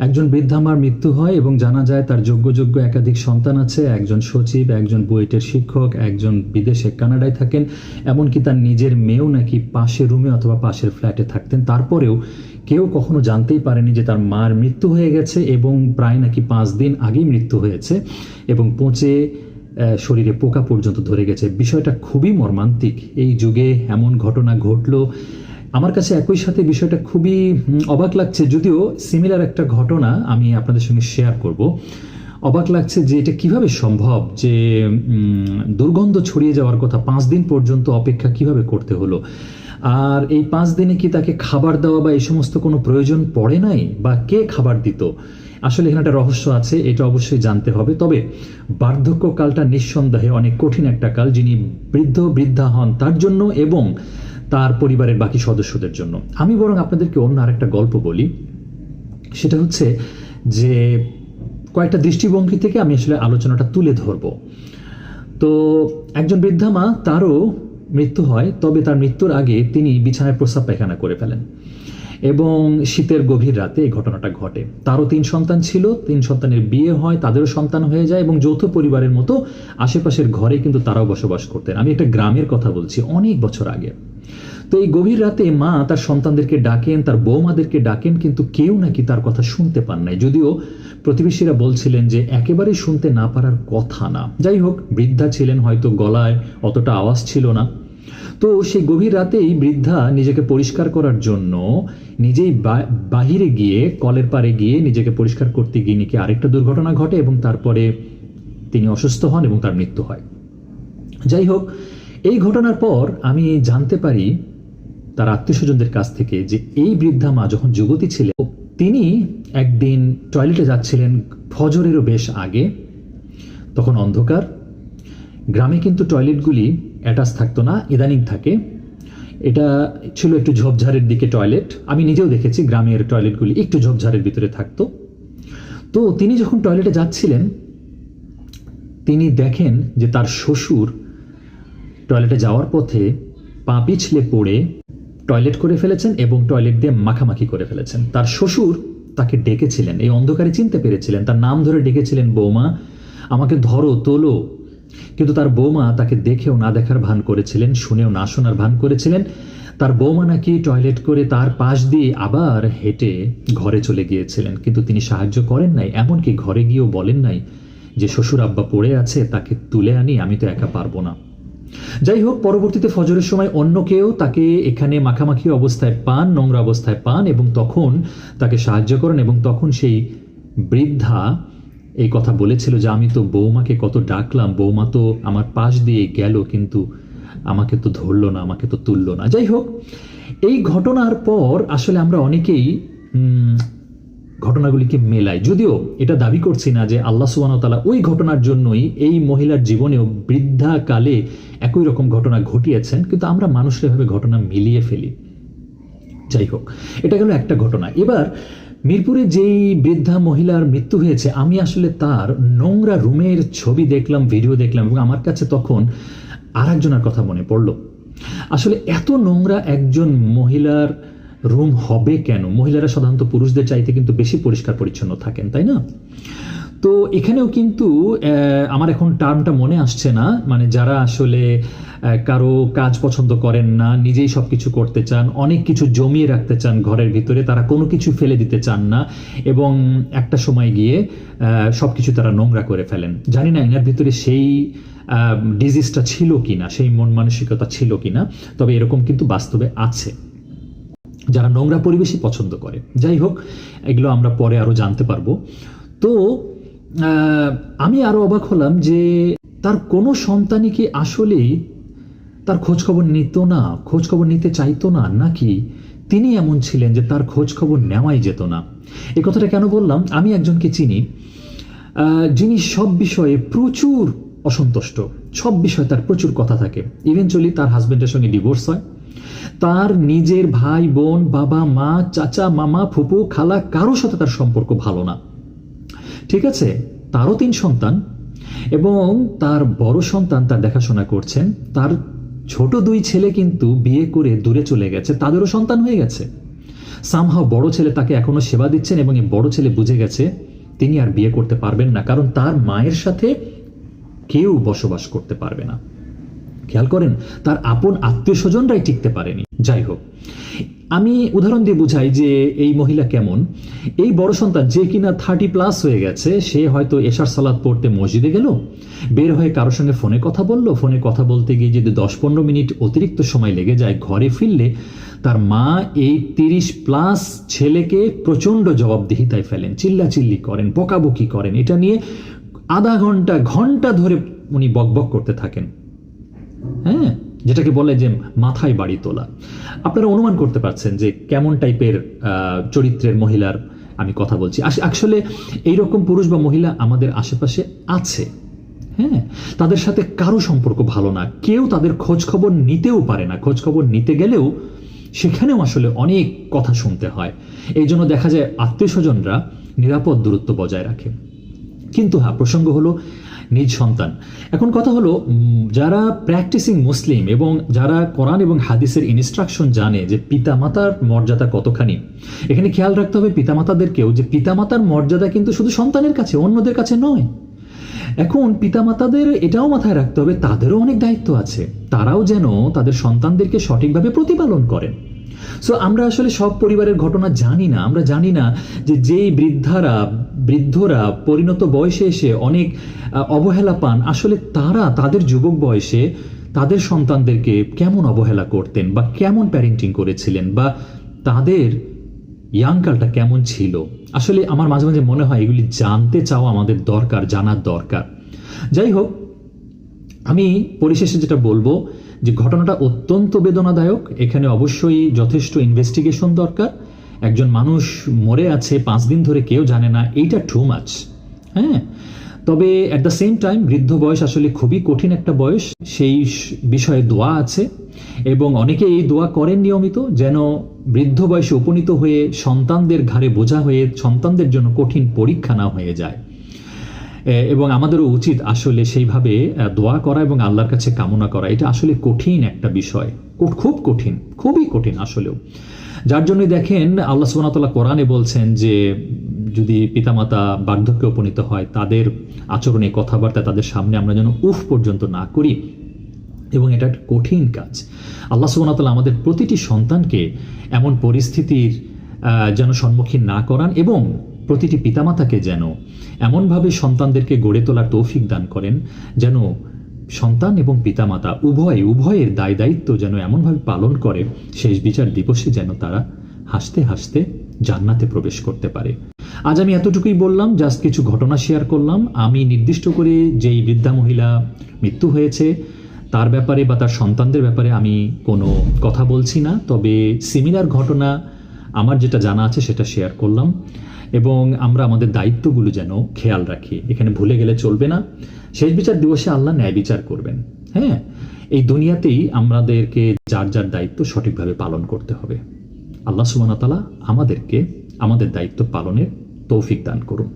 একজন বৃদ্ধা মার মৃত্যু হয় এবং জানা যায় তার যোগ্য একাধিক সন্তান আছে, একজন সচিব, একজন বুয়েটের শিক্ষক, একজন বিদেশে কানাডায় থাকেন, এমনকি তার নিজের মেয়েও নাকি পাশের রুমে অথবা পাশের ফ্ল্যাটে থাকতেন। তারপরেও কেউ কখনো জানতেই পারেনি যে তার মার মৃত্যু হয়ে গেছে এবং প্রায় নাকি 5 দিন আগেই মৃত্যু হয়েছে এবং পচে শরীরে পোকা পর্যন্ত ধরে গেছে। বিষয়টা খুবই মর্মান্তিক। এই যুগে এমন ঘটনা ঘটলো, আমার কাছে একই সাথে বিষয়টা খুবই অবাক লাগছে। যদিও সিমিলার একটা ঘটনা আমি আপনাদের সঙ্গে শেয়ার করব। অবাক লাগছে যে এটা কিভাবে সম্ভব যে দুর্গন্ধ ছড়িয়ে যাওয়ার কথা 5 দিন পর্যন্ত অপেক্ষা কিভাবে করতে হলো। আর এই 5 দিনে কি তাকে খাবার দেওয়া বা এই সমস্ত কোনো প্রয়োজন পড়ে নাই, বা কে খাবার দিত? আসলে এখানে একটা রহস্য আছে, এটা অবশ্যই জানতে হবে। তবে বার্ধক্যকালটা নিঃসন্দেহে অনেক কঠিন একটা কাল, যিনি বৃদ্ধা হন তার জন্য এবং তার পরিবারের বাকি সদস্যদের জন্য। আমি বরং আপনাদেরকে অন্য আরেকটা গল্প বলি। সেটা হচ্ছে যে কয়েকটা দৃষ্টিভঙ্গি থেকে আমি আসলে আলোচনাটা তুলে ধরব। তো একজন বৃদ্ধা মা, তারও মৃত্যু হয়, তবে তার মৃত্যুর আগে তিনি বিছানায় প্রস্রাব পায়খানা করে ফেলেন এবং শীতের গভীর রাতে এই ঘটনাটা ঘটে। তারও 3 সন্তান ছিল, 3 সন্তানের বিয়ে হয়, তাদেরও সন্তান হয়ে যায় এবং যৌথ পরিবারের মতো আশেপাশের ঘরে কিন্তু তারাও বসবাস করতেন। আমি একটা গ্রামের কথা বলছি, অনেক বছর আগে। তো এই গভীর রাতে মা তার সন্তানদেরকে ডাকেন, তার বৌমাদেরকে ডাকেন, কিন্তু কেউ নাকি তার কথা শুনতে পান নাই। যদিও প্রতিবেশীরা বলছিলেন যে একেবারে শুনতে না পারার কথা না। যাই হোক, বৃদ্ধা ছিলেন, হয়তো গলায় অতটা আওয়াজ ছিল না। তো সেই গভীর রাতেই বৃদ্ধা নিজেকে পরিষ্কার করার জন্য নিজেই বাহিরে গিয়ে, কলের পাড়ে গিয়ে নিজেকে পরিষ্কার করতে গিয়ে নাকি আরেকটা দুর্ঘটনা ঘটে এবং তারপরে তিনি অসুস্থ হন এবং তার মৃত্যু হয়। যাই হোক, এই ঘটনার পর আমি জানতে পারি তার আত্মীয়স্বজনদের কাছ থেকে যে এই বৃদ্ধা মা যখন যুবতী ছিলেন, তিনি একদিন টয়লেটে যাচ্ছিলেন ফজরেরও বেশ আগে। তখন অন্ধকার, গ্রামে কিন্তু টয়লেটগুলি অ্যাটাচ থাকতো না, ইদানিং থাকে। এটা ছিল একটু ঝোপঝাড়ের দিকে টয়লেট। আমি নিজেও দেখেছি গ্রামের টয়লেটগুলি একটু ঝোপঝাড়ের ভিতরে থাকতো। তো তিনি যখন টয়লেটে যাচ্ছিলেন, তিনি দেখেন যে তার শ্বশুর টয়লেটে যাওয়ার পথে পা পিছলে পড়ে টয়লেট করে ফেলেছেন এবং টয়লেট দিয়ে মাখামাখি করে ফেলেছেন। তার শ্বশুর তাকে ডেকেছিলেন, এই অন্ধকারে চিনতে পেরেছিলেন, তার নাম ধরে ডেকেছিলেন, বৌমা আমাকে ধরো, তোলো। কিন্তু তার বৌমা তাকে দেখেও না দেখার ভান করেছিলেন, শুনেও না শোনার ভান করেছিলেন। তার বৌমা নাকি টয়লেট করে তার পাশ দিয়ে আবার হেঁটে ঘরে চলে গিয়েছিলেন, কিন্তু তিনি সাহায্য করেন নাই। এমনকি ঘরে গিয়েও বলেন নাই যে শ্বশুর আব্বা পড়ে আছে, তাকে তুলে আনি, আমি তো একা পারবো না। যাই হোক, পরবর্তীতে ফজরের সময় অন্য কেউ তাকে এখানে মাখামাখি অবস্থায় পান, নোংরা অবস্থায় পান এবং তখন তাকে সাহায্য করেন। এবং তখন সেই বৃদ্ধা এই কথা বলেছিল যে আমি তো বৌমাকে কত ডাকলাম, বৌমা তো আমার পাশ দিয়ে গেল, কিন্তু আমাকে তো ধরলো না, আমাকে তো তুললো না। যাই হোক, এই ঘটনার পর আসলে আমরা অনেকেই ঘটনাগুলিকে মেলাই। যদিও এটা দাবি করছি না যে আল্লাহ সুবহানাহু ওয়া তাআলা ওই ঘটনার জন্যই এই মহিলার জীবনেও বৃদ্ধাকালে একই রকম ঘটনা ঘটিয়েছেন, কিন্তু আমরা মানুষের এভাবে ঘটনা মিলিয়ে ফেলি। যাই হোক, এটা গেল একটা ঘটনা। এবার মিরপুরে যেই বৃদ্ধা মহিলার মৃত্যু হয়েছে, আমি আসলে তার নোংরা রুমের ছবি দেখলাম, ভিডিও দেখলাম এবং আমার কাছে তখন আর একজনের কথা মনে পড়ল। আসলে এত নোংরা একজন মহিলার রুম হবে কেন? মহিলারা সাধারণত পুরুষদের চাইতে কিন্তু বেশি পরিষ্কার পরিচ্ছন্ন থাকেন, তাই না? তো এখানেও কিন্তু আমার এখন টার্মটা মনে আসছে না, মানে যারা আসলে কারো কাজ পছন্দ করেন না, নিজেই সব কিছু করতে চান, অনেক কিছু জমিয়ে রাখতে চান ঘরের ভিতরে, তারা কোনো কিছু ফেলে দিতে চান না এবং একটা সময় গিয়ে সব কিছু তারা নোংরা করে ফেলেন। জানি না এনার ভিতরে সেই ডিজিজটা ছিল কিনা, সেই মন মানসিকতা ছিল কিনা, তবে এরকম কিন্তু বাস্তবে আছে যারা নোংরা পরিবেশই পছন্দ করে। যাই হোক, এগুলো আমরা পরে আরো জানতে পারবো। তো আমি আরো অবাক হলাম যে তার কোনো সন্তানই কি আসলেই তার খোঁজ খবর নিত না, খোঁজ খবর নিতে চাইতো না, নাকি তিনি এমন ছিলেন যে তার খোঁজ খবর নেওয়াই যেত না? এই কথাটা কেন বললাম? আমি একজনকে চিনি যিনি সব বিষয়ে প্রচুর অসন্তুষ্ট, সব বিষয়ে তার প্রচুর কথা থাকে। ইভেনচুয়ালি তার হাজবেন্ডের সঙ্গে ডিভোর্স হয়, তার নিজের ভাই বোন, বাবা মা, চাচা, মামা, ফুপু, খালা কারোর সাথে তার সম্পর্ক ভালো না। ঠিক আছে, তারও 3 সন্তান এবং তার বড় সন্তান তার দেখাশোনা করছেন। তার ছোট 2 ছেলে কিন্তু বিয়ে করে দূরে চলে গেছে, তাদেরও সন্তান হয়ে গেছে। সামহাও বড় ছেলে তাকে এখনো সেবা দিচ্ছেন এবং এই বড় ছেলে বুঝে গেছে তিনি আর বিয়ে করতে পারবেন না, কারণ তার মায়ের সাথে কেউ বসবাস করতে পারবে না। খেয়াল করেন, তার আপন আত্মীয় স্বজনরাই টিকতে পারেনি। যাই হোক, আমি উদাহরণ দিয়ে বুঝাই যে এই মহিলা কেমন। এই বড় সন্তান যে কিনা 30+ হয়ে গেছে, সে হয়তো এশার সালাত পড়তে মসজিদে গেল, বের হয়ে কারোর সঙ্গে ফোনে কথা বললো, ফোনে কথা বলতে গিয়ে যদি 10-15 মিনিট অতিরিক্ত সময় লেগে যায়, ঘরে ফিরলে তার মা এই 30+ ছেলেকে প্রচণ্ড জবাবদিহিতায় ফেলেন, চিল্লাচিল্লি করেন, বকাবকি করেন। এটা নিয়ে আধা ঘন্টা ধরে উনি বকবক করতে থাকেন। হ্যাঁ, যেটাকে বলে যে মাথায় বাড়ি তোলা। আপনারা অনুমান করতে পারছেন যে কেমন টাইপের চরিত্রের মহিলার আমি কথা বলছি। আসলে এইরকম পুরুষ বা মহিলা আমাদের আশেপাশে আছে। হ্যাঁ, তাদের সাথে কারো সম্পর্ক ভালো না, কেউ তাদের খোঁজ খবর নিতেও পারে না, খোঁজ খবর নিতে গেলেও সেখানেও আসলে অনেক কথা শুনতে হয়। এই জন্য দেখা যায় আত্মীয় স্বজনরা নিরাপদ দূরত্ব বজায় রাখে। কিন্তু হ্যাঁ, প্রসঙ্গ হলো নিজ সন্তান। এখন কথা হলো, যারা প্র্যাকটিসিং মুসলিম এবং যারা কোরআন এবং হাদিসের ইনস্ট্রাকশন জানে যে পিতামাতার মর্যাদা কতখানি, এখানে খেয়াল রাখতে হবে পিতামাতাদেরকেও যে পিতামাতার মর্যাদা কিন্তু শুধু সন্তানের কাছে, অন্যদের কাছে নয়। এখন পিতামাতাদের এটাও মাথায় রাখতে হবে তাদেরও অনেক দায়িত্ব আছে, তারাও যেন তাদের সন্তানদেরকে সঠিকভাবে প্রতিপালন করেন। সো আমরা আসলে সব পরিবারের ঘটনা জানি না। আমরা জানি না যে যেই বৃদ্ধরা পরিণত বয়সে এসে অনেক অবহেলা পান, আসলে তারা তাদের যুবক বয়সে তাদের সন্তানদেরকে কেমন অবহেলা করতেন বা কেমন প্যারেন্টিং করেছিলেন বা তাদের ইয়াংকালটা কেমন ছিল। আসলে আমার মাঝে মাঝে মনে হয় এগুলি জানতে চাওয়া আমাদের দরকার, জানার দরকার। যাই হোক, আমি পরিশেষে যেটা বলবো যে ঘটনাটা অত্যন্ত বেদনাদায়ক। এখানে অবশ্যই যথেষ্ট ইনভেস্টিগেশন দরকার। একজন মানুষ মরে আছে 5 দিন ধরে, কেউ জানে না, এইটা টু মাচ। হ্যাঁ, তবে অ্যাট দ্য সেম টাইম বৃদ্ধ বয়স আসলে খুবই কঠিন একটা বয়স, সেই বিষয়ে দোয়া আছে এবং অনেকে এই দোয়া করেন নিয়মিত, যেন বৃদ্ধ বয়সে উপনীত হয়ে সন্তানদের ঘাড়ে বোঝা হয়ে সন্তানদের জন্য কঠিন পরীক্ষা না হয়ে যায়। এবং আমাদেরও উচিত আসলে সেইভাবে দোয়া করা এবং আল্লাহর কাছে কামনা করা। এটা আসলে কঠিন একটা বিষয়, খুব কঠিন, খুবই কঠিন আসলেও। যার জন্য দেখেন আল্লাহ সুবহানাহু ওয়া তাআলা কোরআনে বলছেন যে যদি পিতামাতা বার্ধক্যে উপনীত হয়, তাদের আচরণে, কথাবার্তা, তাদের সামনে আমরা যেন উফ পর্যন্ত না করি। এবং এটা একটা কঠিন কাজ। আল্লাহ সুবহানাহু ওয়া তাআলা আমাদের প্রতিটি সন্তানকে এমন পরিস্থিতির যেন সম্মুখীন না করান এবং প্রতিটি পিতামাতাকে যেন এমনভাবে সন্তানদেরকে গড়ে তোলার তৌফিক দান করেন যেন সন্তান এবং পিতামাতা উভয়ের দায় দায়িত্ব যেন এমনভাবে পালন করে শেষ বিচার দিবসে যেন তারা হাসতে হাসতে জান্নাতে প্রবেশ করতে পারে। আজ আমি এতটুকুই বললাম, জাস্ট কিছু ঘটনা শেয়ার করলাম। আমি নির্দিষ্ট করে যেই বৃদ্ধা মহিলা মৃত্যু হয়েছে তার ব্যাপারে বা তার সন্তানদের ব্যাপারে আমি কোনো কথা বলছি না, তবে সিমিলার ঘটনা আমার যেটা জানা আছে সেটা শেয়ার করলাম। এবং আমরা আমাদের দায়িত্বগুলো যেন খেয়াল রাখি, এখানে ভুলে গেলে চলবে না। শেষ বিচার দিবসে আল্লাহ ন্যায় বিচার করবেন। হ্যাঁ, এই দুনিয়াতেই আমাদেরকে যার যার দায়িত্ব সঠিকভাবে পালন করতে হবে। আল্লাহ সুবহানাহু ওয়া তাআলা আমাদেরকে আমাদের দায়িত্ব পালনের তৌফিক দান করুন।